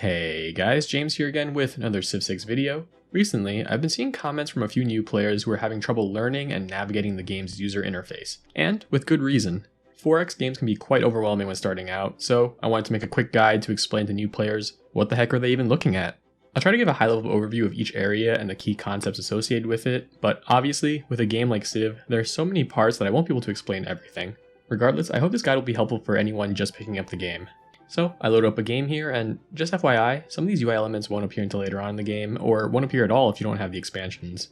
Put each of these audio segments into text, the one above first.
Hey guys, James here again with another Civ 6 video. Recently, I've been seeing comments from a few new players who are having trouble learning and navigating the game's user interface, and with good reason. 4X games can be quite overwhelming when starting out, so I wanted to make a quick guide to explain to new players what the heck are they even looking at. I'll try to give a high-level overview of each area and the key concepts associated with it, but obviously, with a game like Civ, there are so many parts that I won't be able to explain everything. Regardless, I hope this guide will be helpful for anyone just picking up the game. So I load up a game here, and just FYI, some of these UI elements won't appear until later on in the game, or won't appear at all if you don't have the expansions.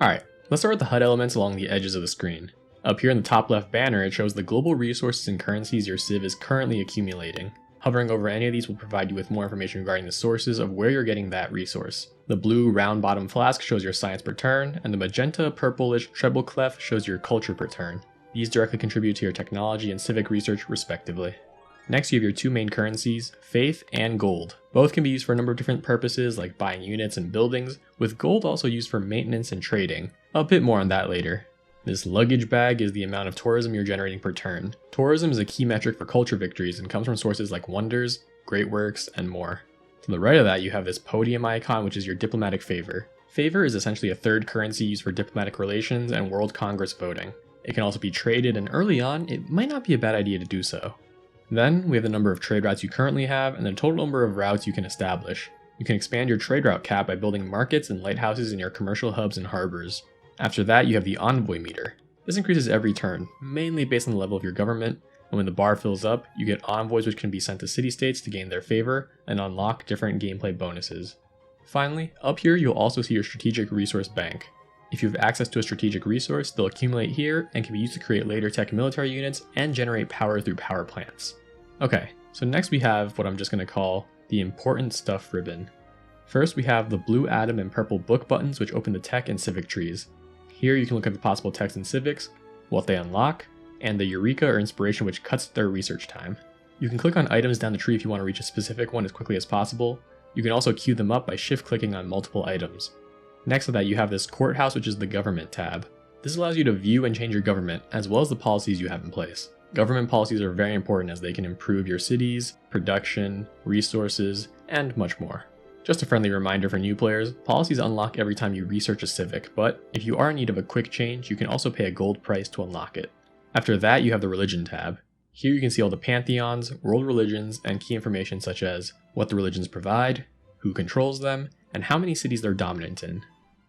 Alright, let's start with the HUD elements along the edges of the screen. Up here in the top left banner, it shows the global resources and currencies your Civ is currently accumulating. Hovering over any of these will provide you with more information regarding the sources of where you're getting that resource. The blue round bottom flask shows your science per turn, and the magenta purplish treble clef shows your culture per turn. These directly contribute to your technology and civic research respectively. Next, you have your two main currencies, faith and gold. Both can be used for a number of different purposes like buying units and buildings, with gold also used for maintenance and trading. A bit more on that later. This luggage bag is the amount of tourism you're generating per turn. Tourism is a key metric for culture victories and comes from sources like wonders, great works, and more. To the right of that, you have this podium icon, which is your diplomatic favor. Favor is essentially a third currency used for diplomatic relations and World Congress voting. It can also be traded, and early on, it might not be a bad idea to do so. Then, we have the number of trade routes you currently have and the total number of routes you can establish. You can expand your trade route cap by building markets and lighthouses in your commercial hubs and harbors. After that, you have the envoy meter. This increases every turn, mainly based on the level of your government, and when the bar fills up, you get envoys which can be sent to city-states to gain their favor and unlock different gameplay bonuses. Finally, up here you'll also see your strategic resource bank. If you have access to a strategic resource, they'll accumulate here and can be used to create later tech military units and generate power through power plants. Okay, so next we have what I'm just going to call the important stuff ribbon. First we have the blue atom and purple book buttons which open the tech and civic trees. Here you can look at the possible techs and civics, what they unlock, and the Eureka or inspiration which cuts their research time. You can click on items down the tree if you want to reach a specific one as quickly as possible. You can also queue them up by shift clicking on multiple items. Next to that you have this courthouse, which is the government tab. This allows you to view and change your government, as well as the policies you have in place. Government policies are very important as they can improve your cities, production, resources, and much more. Just a friendly reminder for new players, policies unlock every time you research a civic, but if you are in need of a quick change, you can also pay a gold price to unlock it. After that, you have the religion tab. Here you can see all the pantheons, world religions, and key information such as what the religions provide, who controls them, and how many cities they're dominant in.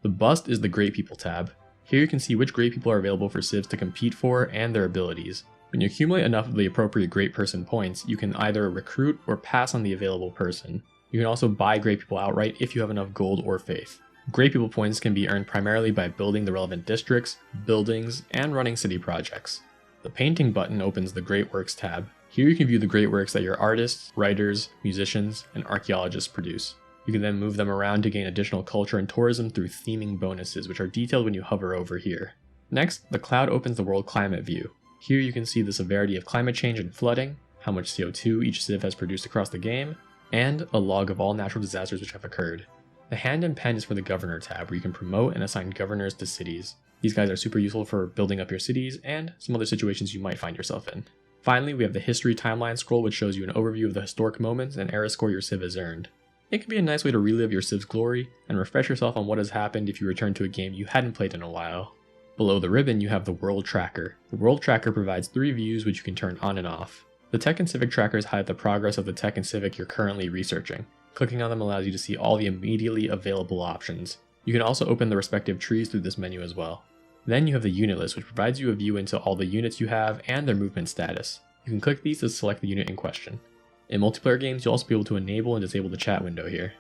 The bust is the Great People tab. Here you can see which great people are available for civs to compete for and their abilities. When you accumulate enough of the appropriate great person points, you can either recruit or pass on the available person. You can also buy great people outright if you have enough gold or faith. Great people points can be earned primarily by building the relevant districts, buildings, and running city projects. The painting button opens the Great Works tab. Here you can view the great works that your artists, writers, musicians, and archaeologists produce. You can then move them around to gain additional culture and tourism through theming bonuses, which are detailed when you hover over here. Next, the cloud opens the world climate view. Here you can see the severity of climate change and flooding, how much CO2 each civ has produced across the game, and a log of all natural disasters which have occurred. The hand and pen is for the governor tab, where you can promote and assign governors to cities. These guys are super useful for building up your cities and some other situations you might find yourself in. Finally, we have the history timeline scroll, which shows you an overview of the historic moments and era score your civ has earned. It can be a nice way to relive your civ's glory and refresh yourself on what has happened if you return to a game you hadn't played in a while. Below the ribbon, you have the World Tracker. The World Tracker provides 3 views which you can turn on and off. The Tech and Civic trackers highlight the progress of the Tech and Civic you're currently researching. Clicking on them allows you to see all the immediately available options. You can also open the respective trees through this menu as well. Then you have the unit list, which provides you a view into all the units you have and their movement status. You can click these to select the unit in question. In multiplayer games, you'll also be able to enable and disable the chat window here.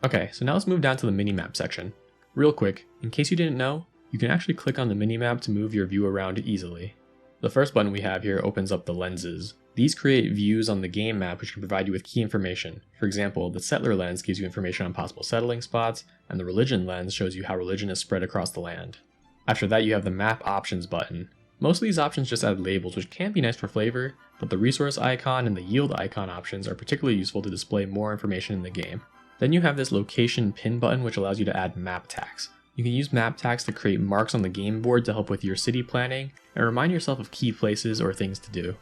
Okay, so now let's move down to the minimap section. Real quick, in case you didn't know, you can actually click on the minimap to move your view around easily. The first button we have here opens up the lenses. These create views on the game map which can provide you with key information. For example, the settler lens gives you information on possible settling spots, and the religion lens shows you how religion is spread across the land. After that, you have the map options button. Most of these options just add labels, which can be nice for flavor, but the resource icon and the yield icon options are particularly useful to display more information in the game. Then you have this location pin button, which allows you to add map tags. You can use map tags to create marks on the game board to help with your city planning and remind yourself of key places or things to do.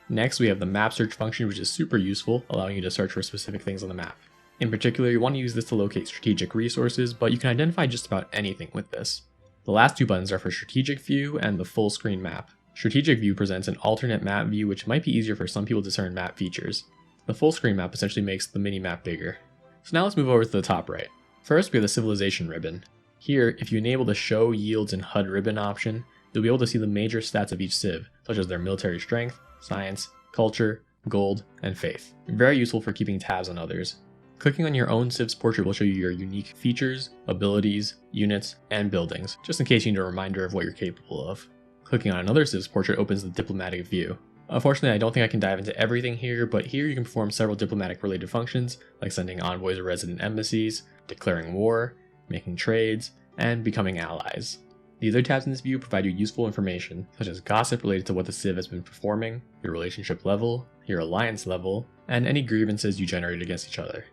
Next, we have the map search function, which is super useful, allowing you to search for specific things on the map. In particular, you want to use this to locate strategic resources, but you can identify just about anything with this. The last two buttons are for Strategic View and the Full Screen Map. Strategic View presents an alternate map view which might be easier for some people to discern map features. The Full Screen Map essentially makes the mini-map bigger. So now let's move over to the top right. First, we have the Civilization ribbon. Here, if you enable the Show Yields and HUD ribbon option, you'll be able to see the major stats of each civ, such as their military strength, science, culture, gold, and faith. Very useful for keeping tabs on others. Clicking on your own civ's portrait will show you your unique features, abilities, units, and buildings, just in case you need a reminder of what you're capable of. Clicking on another civ's portrait opens the diplomatic view. Unfortunately, I don't think I can dive into everything here, but here you can perform several diplomatic related functions, like sending envoys to resident embassies, declaring war, making trades, and becoming allies. The other tabs in this view provide you useful information, such as gossip related to what the civ has been performing, your relationship level, your alliance level, and any grievances you generate against each other.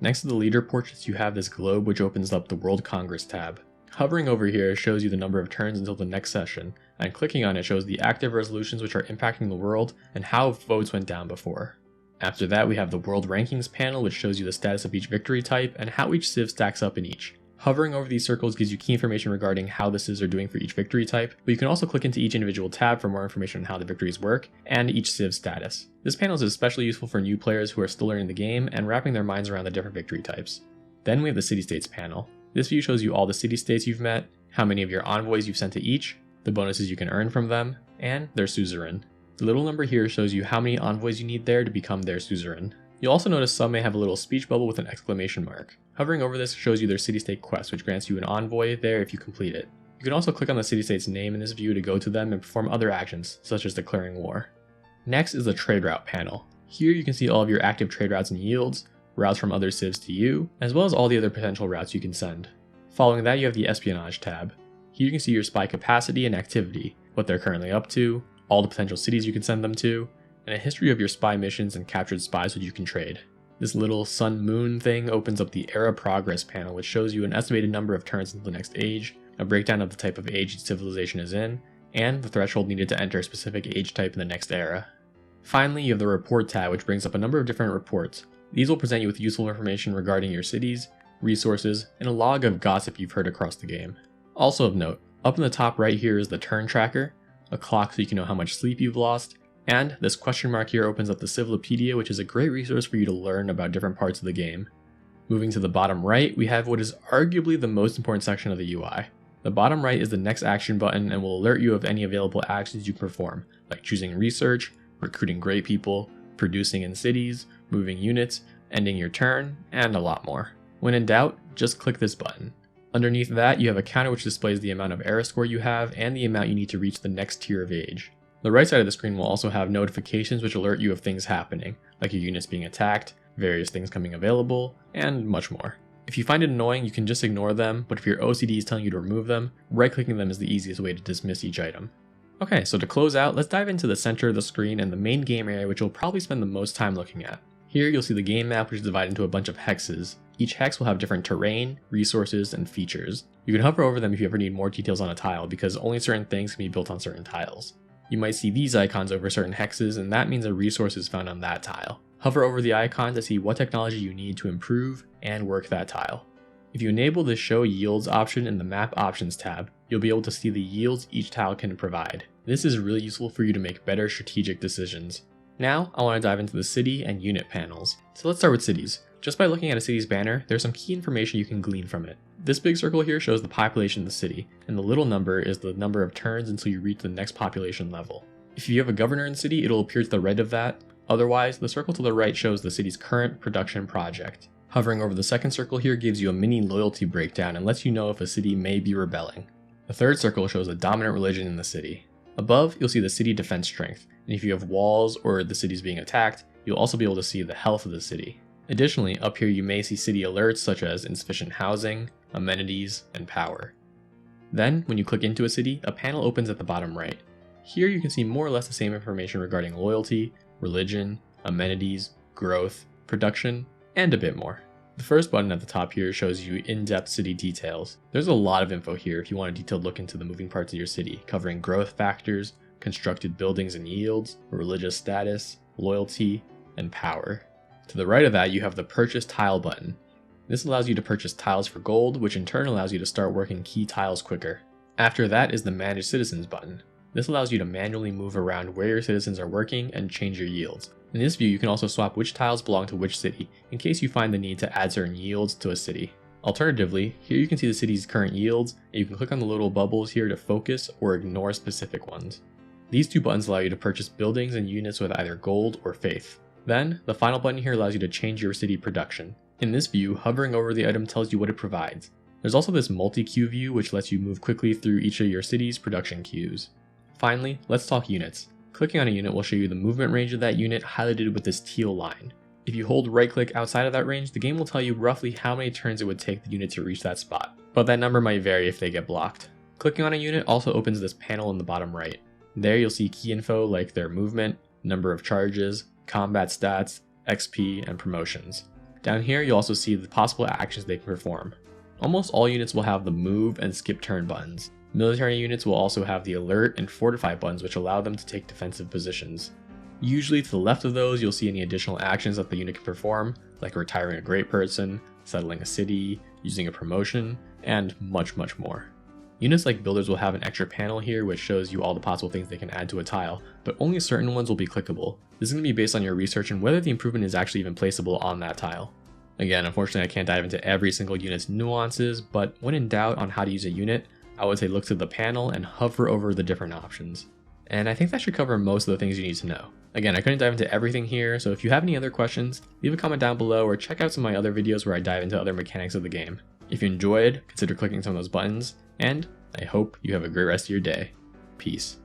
Next to the leader portraits, you have this globe which opens up the World Congress tab. Hovering over here shows you the number of turns until the next session, and clicking on it shows the active resolutions which are impacting the world and how votes went down before. After that, we have the World Rankings panel, which shows you the status of each victory type and how each civ stacks up in each. Hovering over these circles gives you key information regarding how the civs are doing for each victory type, but you can also click into each individual tab for more information on how the victories work and each civ's status. This panel is especially useful for new players who are still learning the game and wrapping their minds around the different victory types. Then we have the City-States panel. This view shows you all the city-states you've met, how many of your envoys you've sent to each, the bonuses you can earn from them, and their suzerain. The little number here shows you how many envoys you need there to become their suzerain. You'll also notice some may have a little speech bubble with an exclamation mark. Hovering over this shows you their city-state quest, which grants you an envoy there if you complete it. You can also click on the city-state's name in this view to go to them and perform other actions, such as declaring war. Next is the trade route panel. Here you can see all of your active trade routes and yields, routes from other civs to you, as well as all the other potential routes you can send. Following that, you have the espionage tab. Here you can see your spy capacity and activity, what they're currently up to, all the potential cities you can send them to, and a history of your spy missions and captured spies which you can trade. This little sun-moon thing opens up the era progress panel, which shows you an estimated number of turns until the next age, a breakdown of the type of age each civilization is in, and the threshold needed to enter a specific age type in the next era. Finally, you have the report tab, which brings up a number of different reports. These will present you with useful information regarding your cities, resources, and a log of gossip you've heard across the game. Also of note, up in the top right here is the turn tracker, a clock so you can know how much sleep you've lost, and this question mark here opens up the Civilopedia, which is a great resource for you to learn about different parts of the game. Moving to the bottom right, we have what is arguably the most important section of the UI. The bottom right is the next action button and will alert you of any available actions you can perform, like choosing research, recruiting great people, producing in cities, moving units, ending your turn, and a lot more. When in doubt, just click this button. Underneath that, you have a counter which displays the amount of era score you have and the amount you need to reach the next tier of age. The right side of the screen will also have notifications which alert you of things happening, like your units being attacked, various things coming available, and much more. If you find it annoying, you can just ignore them, but if your OCD is telling you to remove them, right-clicking them is the easiest way to dismiss each item. Okay, so to close out, let's dive into the center of the screen and the main game area, which you'll probably spend the most time looking at. Here you'll see the game map, which is divided into a bunch of hexes. Each hex will have different terrain, resources, and features. You can hover over them if you ever need more details on a tile, because only certain things can be built on certain tiles. You might see these icons over certain hexes, and that means a resource is found on that tile. Hover over the icon to see what technology you need to improve and work that tile. If you enable the Show Yields option in the Map Options tab, you'll be able to see the yields each tile can provide. This is really useful for you to make better strategic decisions. Now, I want to dive into the city and unit panels. So let's start with cities. Just by looking at a city's banner, there's some key information you can glean from it. This big circle here shows the population of the city, and the little number is the number of turns until you reach the next population level. If you have a governor in the city, it'll appear to the right of that. Otherwise, the circle to the right shows the city's current production project. Hovering over the second circle here gives you a mini loyalty breakdown and lets you know if a city may be rebelling. The third circle shows the dominant religion in the city. Above, you'll see the city defense strength, and if you have walls or the city's being attacked, you'll also be able to see the health of the city. Additionally, up here you may see city alerts such as insufficient housing, amenities, and power. Then, when you click into a city, a panel opens at the bottom right. Here you can see more or less the same information regarding loyalty, religion, amenities, growth, production, and a bit more. The first button at the top here shows you in-depth city details. There's a lot of info here if you want a detailed look into the moving parts of your city, covering growth factors, constructed buildings and yields, religious status, loyalty, and power. To the right of that, you have the Purchase Tile button. This allows you to purchase tiles for gold, which in turn allows you to start working key tiles quicker. After that is the Manage Citizens button. This allows you to manually move around where your citizens are working and change your yields. In this view, you can also swap which tiles belong to which city, in case you find the need to add certain yields to a city. Alternatively, here you can see the city's current yields, and you can click on the little bubbles here to focus or ignore specific ones. These two buttons allow you to purchase buildings and units with either gold or faith. Then, the final button here allows you to change your city production. In this view, hovering over the item tells you what it provides. There's also this multi-queue view which lets you move quickly through each of your city's production queues. Finally, let's talk units. Clicking on a unit will show you the movement range of that unit highlighted with this teal line. If you hold right click outside of that range, the game will tell you roughly how many turns it would take the unit to reach that spot, but that number might vary if they get blocked. Clicking on a unit also opens this panel in the bottom right. There you'll see key info like their movement, number of charges, combat stats, XP, and promotions. Down here you'll also see the possible actions they can perform. Almost all units will have the move and skip turn buttons. Military units will also have the alert and fortify buttons which allow them to take defensive positions. Usually to the left of those you'll see any additional actions that the unit can perform, like retiring a great person, settling a city, using a promotion, and much more. Units like builders will have an extra panel here which shows you all the possible things they can add to a tile, but only certain ones will be clickable. This is going to be based on your research and whether the improvement is actually even placeable on that tile. Again, unfortunately I can't dive into every single unit's nuances, but when in doubt on how to use a unit, I would say look to the panel and hover over the different options. And I think that should cover most of the things you need to know. Again, I couldn't dive into everything here, so if you have any other questions, leave a comment down below or check out some of my other videos where I dive into other mechanics of the game. If you enjoyed, consider clicking some of those buttons, and I hope you have a great rest of your day. Peace.